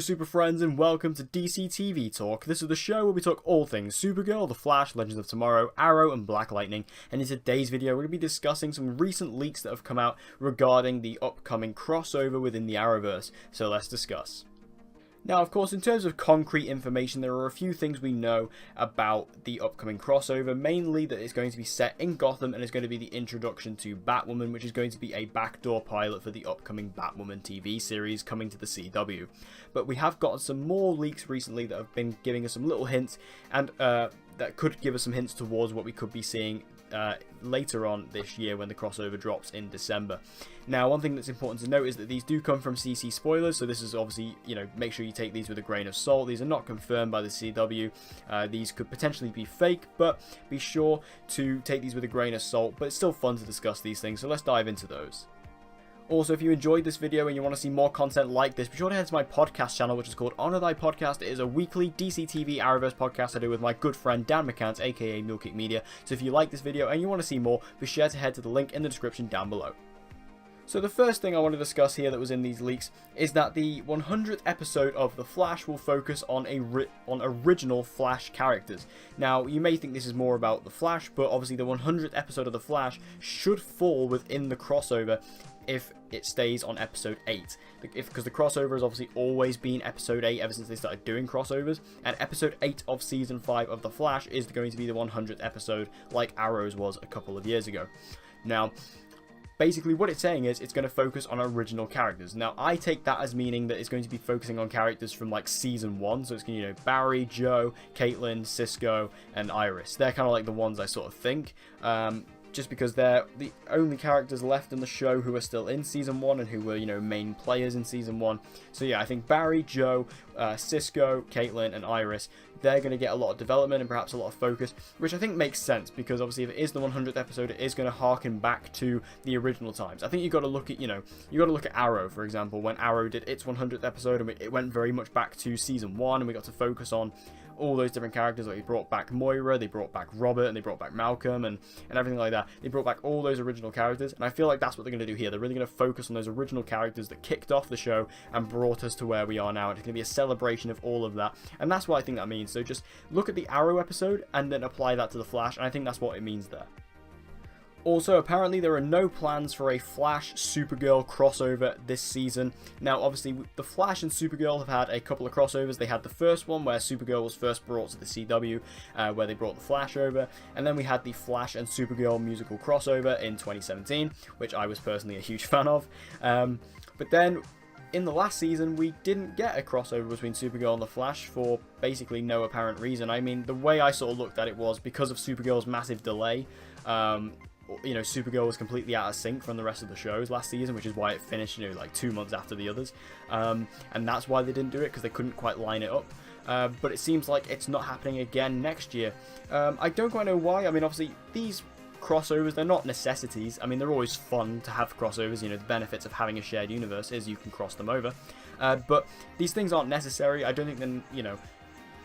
super friends, and welcome to DC TV Talk. This is the show where we talk all things Supergirl, The Flash, Legends of Tomorrow, Arrow, and Black Lightning. And in today's video, we're going to be discussing some recent leaks that have come out regarding the upcoming crossover within the Arrowverse. So let's discuss. Now, of course, in terms of concrete information, there are a few things we know about the upcoming crossover, mainly that it's going to be set in Gotham and it's going to be the introduction to Batwoman, which is going to be a backdoor pilot for the upcoming Batwoman TV series coming to the CW. But we have gotten some more leaks recently that have been giving us some little hints, and that could give us some hints towards what we could be seeing later on this year when the crossover drops in December. Now, one thing that's important to note is that these do come from CC spoilers, so this is obviously, make sure you take these with a grain of salt. These are not confirmed by the CW. These could potentially be fake, but be sure to take these with a grain of salt. But it's still fun to discuss these things, so let's dive into those. Also, if you enjoyed this video and you want to see more content like this, be sure to head to my podcast channel, which is called Honor Thy Podcast. It is a weekly DC TV Arrowverse podcast I do with my good friend Dan McCants, aka Milkkick Media. So if you like this video and you want to see more, be sure to head to the link in the description down below. So the first thing I want to discuss here that was in these leaks is that the 100th episode of The Flash will focus on original Flash characters. Now, you may think this is more about The Flash, but obviously the 100th episode of The Flash should fall within the crossover if it stays on episode 8. Because the crossover has obviously always been episode 8 ever since they started doing crossovers, and episode 8 of season 5 of The Flash is going to be the 100th episode like Arrow's was a couple of years ago. Now, basically what it's saying is it's going to focus on original characters. Now, I take that as meaning that it's going to be focusing on characters from like season 1, so it's going to, Barry, Joe, Caitlin, Cisco, and Iris. They're kind of like the ones I sort of think. Just because they're the only characters left in the show who are still in Season 1 and who were, main players in Season 1. So yeah, I think Barry, Joe, Cisco, Caitlin, and Iris, they're going to get a lot of development and perhaps a lot of focus, which I think makes sense, because obviously if it is the 100th episode, it is going to harken back to the original times. I think you've got to look at, you got to look at Arrow, for example, when Arrow did its 100th episode, and it went very much back to Season 1, and we got to focus on all those different characters. Like, they brought back Moira, they brought back Robert, and they brought back Malcolm, and everything like that. They brought back all those original characters, and I feel like that's what they're going to do here. They're really going to focus on those original characters that kicked off the show and brought us to where we are now. And it's going to be a celebration of all of that, and that's what I think that means. So just look at the Arrow episode and then apply that to the Flash, and I think that's what it means there. Also, apparently there are no plans for a Flash Supergirl crossover this season. Now, obviously, the Flash and Supergirl have had a couple of crossovers. They had the first one where Supergirl was first brought to the CW, where they brought the Flash over, and then we had the Flash and Supergirl musical crossover in 2017, which I was personally a huge fan of. But then, in the last season, we didn't get a crossover between Supergirl and the Flash for basically no apparent reason. I mean, the way I sort of looked at it was because of Supergirl's massive delay. Supergirl was completely out of sync from the rest of the shows last season, which is why it finished, like 2 months after the others. And that's why they didn't do it, because they couldn't quite line it up. But it seems like it's not happening again next year. I don't quite know why. I mean, obviously, these crossovers, they're not necessities. I mean, they're always fun to have crossovers. The benefits of having a shared universe is you can cross them over. But these things aren't necessary. I don't think then,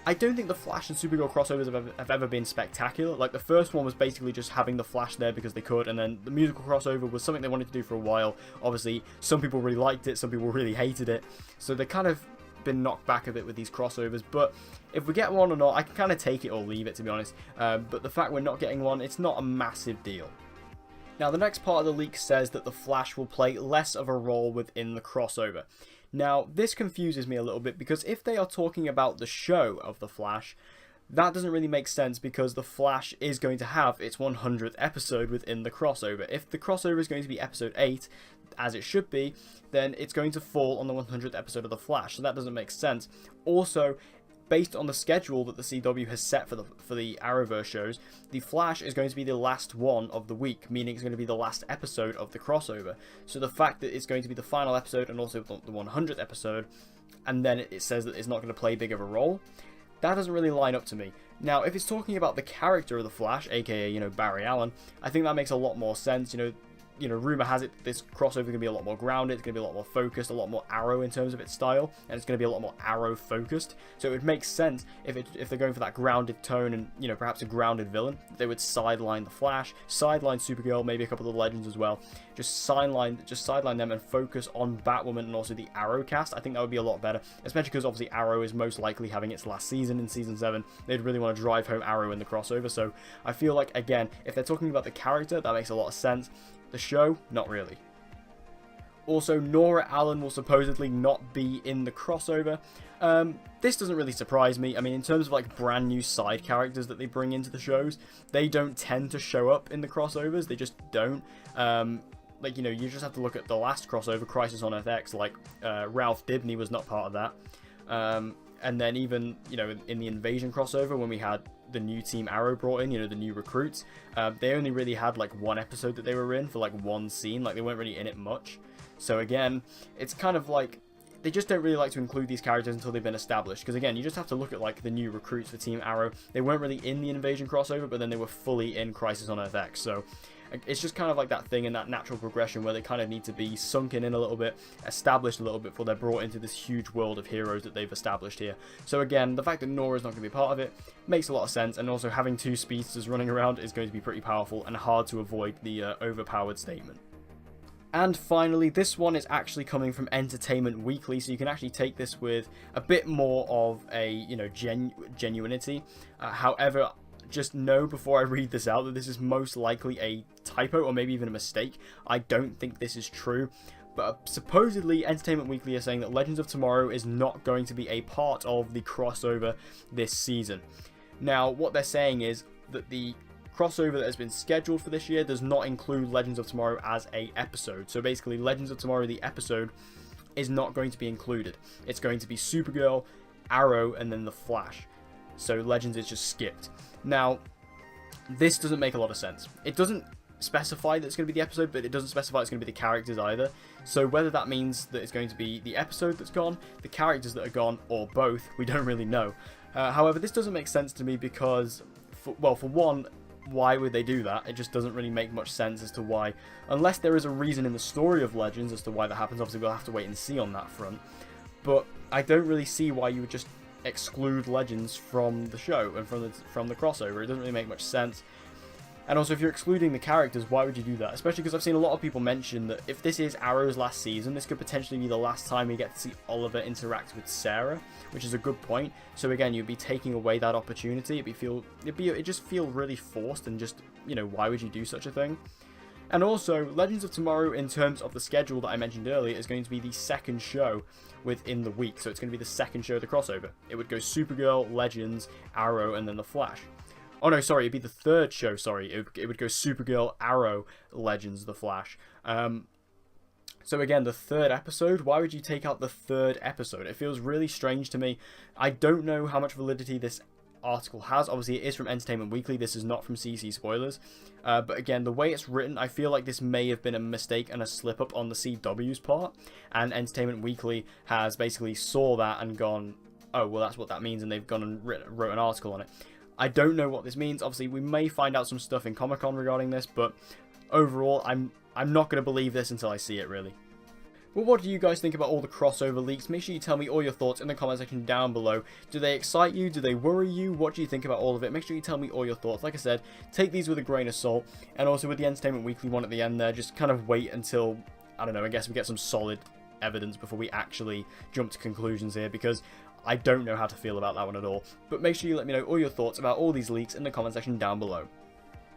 I don't think the Flash and Supergirl crossovers have ever been spectacular. Like, the first one was basically just having the Flash there because they could, and then the musical crossover was something they wanted to do for a while. Obviously, some people really liked it, some people really hated it, so they kind of been knocked back a bit with these crossovers. But if we get one or not, I can kind of take it or leave it, to be honest. But the fact we're not getting one, it's not a massive deal. Now, the next part of the leak says that the Flash will play less of a role within the crossover. Now, this confuses me a little bit, because if they are talking about the show of The Flash, that doesn't really make sense, because The Flash is going to have its 100th episode within the crossover. If the crossover is going to be episode 8, as it should be, then it's going to fall on the 100th episode of The Flash, so that doesn't make sense. Also, based on the schedule that the CW has set for the Arrowverse shows, The Flash is going to be the last one of the week, meaning it's going to be the last episode of the crossover. So the fact that it's going to be the final episode and also the 100th episode, and then it says that it's not going to play big of a role, that doesn't really line up to me. Now, if it's talking about the character of the Flash, aka, Barry Allen, I think that makes a lot more sense. you know, rumor has it this crossover is going to be a lot more grounded, it's going to be a lot more focused, a lot more Arrow in terms of its style, and it's going to be a lot more Arrow focused. So it would make sense if they're going for that grounded tone and, you know, perhaps a grounded villain, they would sideline the Flash, sideline Supergirl, maybe a couple of the Legends as well. Just sideline them and focus on Batwoman and also the Arrow cast. I think that would be a lot better, especially because obviously Arrow is most likely having its last season in season 7. They'd really want to drive home Arrow in the crossover. So I feel like, again, if they're talking about the character, that makes a lot of sense. The show, not really. Also, Nora Allen will supposedly not be in the crossover. This doesn't really surprise me. I mean, in terms of like brand new side characters that they bring into the shows, they don't tend to show up in the crossovers. They just don't. Like, you know, you just have to look at the last crossover, Crisis on Earth X, like, Ralph Dibny was not part of that. And then even, you know, in the Invasion crossover, when we had the new Team Arrow brought in, you know, the new recruits, they only really had, like, one episode that they were in for, like, one scene. Like, they weren't really in it much. So, again, it's kind of like, they just don't really like to include these characters until they've been established. Because, again, you just have to look at, like, the new recruits for Team Arrow. They weren't really in the Invasion crossover, but then they were fully in Crisis on Earth X. So it's just kind of like that thing in that natural progression where they kind of need to be sunken in a little bit, established a little bit before they're brought into this huge world of heroes that they've established here. So again, the fact that Nora's not going to be part of it makes a lot of sense, and also having two speedsters running around is going to be pretty powerful and hard to avoid the overpowered statement. And finally, this one is actually coming from Entertainment Weekly, so you can actually take this with a bit more of a, you know, genuinity. However, just know before I read this out that this is most likely a typo or maybe even a mistake. I don't think this is true, but supposedly Entertainment Weekly are saying that Legends of Tomorrow is not going to be a part of the crossover this season. Now, what they're saying is that the crossover that has been scheduled for this year does not include Legends of Tomorrow as a episode. So basically, Legends of Tomorrow, the episode, is not going to be included. It's going to be Supergirl, Arrow, and then the Flash. So Legends is just skipped. Now, this doesn't make a lot of sense. It doesn't specify that it's going to be the episode, but it doesn't specify it's going to be the characters either. So whether that means that it's going to be the episode that's gone, the characters that are gone, or both, we don't really know. However, this doesn't make sense to me because, for one, why would they do that? It just doesn't really make much sense as to why, unless there is a reason in the story of Legends as to why that happens. Obviously, we'll have to wait and see on that front. But I don't really see why you would just exclude Legends from the show and from the crossover. It doesn't really make much sense. And also, if you're excluding the characters, why would you do that? Especially because I've seen a lot of people mention that if this is Arrow's last season, this could potentially be the last time we get to see Oliver interact with Sarah, which is a good point. So again, you'd be taking away that opportunity. It'd just feel really forced, and just, you know, why would you do such a thing? And also, Legends of Tomorrow, in terms of the schedule that I mentioned earlier, is going to be the second show within the week. So it's going to be the second show of the crossover. It would go Supergirl, Legends, Arrow, and then the Flash. Oh no, sorry, it'd be the third show, sorry. It would go Supergirl, Arrow, Legends, the Flash. So again, the third episode, why would you take out the third episode? It feels really strange to me. I don't know how much validity this article has. Obviously, it is from Entertainment Weekly. This is not from CC Spoilers. But again, the way it's written, I feel like this may have been a mistake and a slip-up on the CW's part. And Entertainment Weekly has basically saw that and gone, oh, well, that's what that means, and they've gone and wrote an article on it. I don't know what this means. Obviously, we may find out some stuff in Comic-Con regarding this, but overall, I'm not going to believe this until I see it, really. Well, what do you guys think about all the crossover leaks? Make sure you tell me all your thoughts in the comment section down below. Do they excite you? Do they worry you? What do you think about all of it? Make sure you tell me all your thoughts. Like I said, take these with a grain of salt. And also with the Entertainment Weekly one at the end there, just kind of wait until, I don't know, I guess we get some solid evidence before we actually jump to conclusions here, because I don't know how to feel about that one at all. But make sure you let me know all your thoughts about all these leaks in the comment section down below.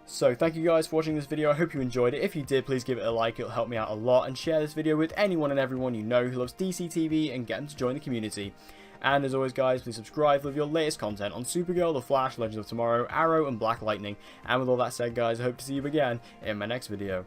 So thank you guys for watching this video. I hope you enjoyed it. If you did, please give it a like. It'll help me out a lot. And share this video with anyone and everyone you know who loves DC TV, and get them to join the community. And as always, guys, please subscribe for your latest content on Supergirl, The Flash, Legends of Tomorrow, Arrow, and Black Lightning. And with all that said, guys, I hope to see you again in my next video.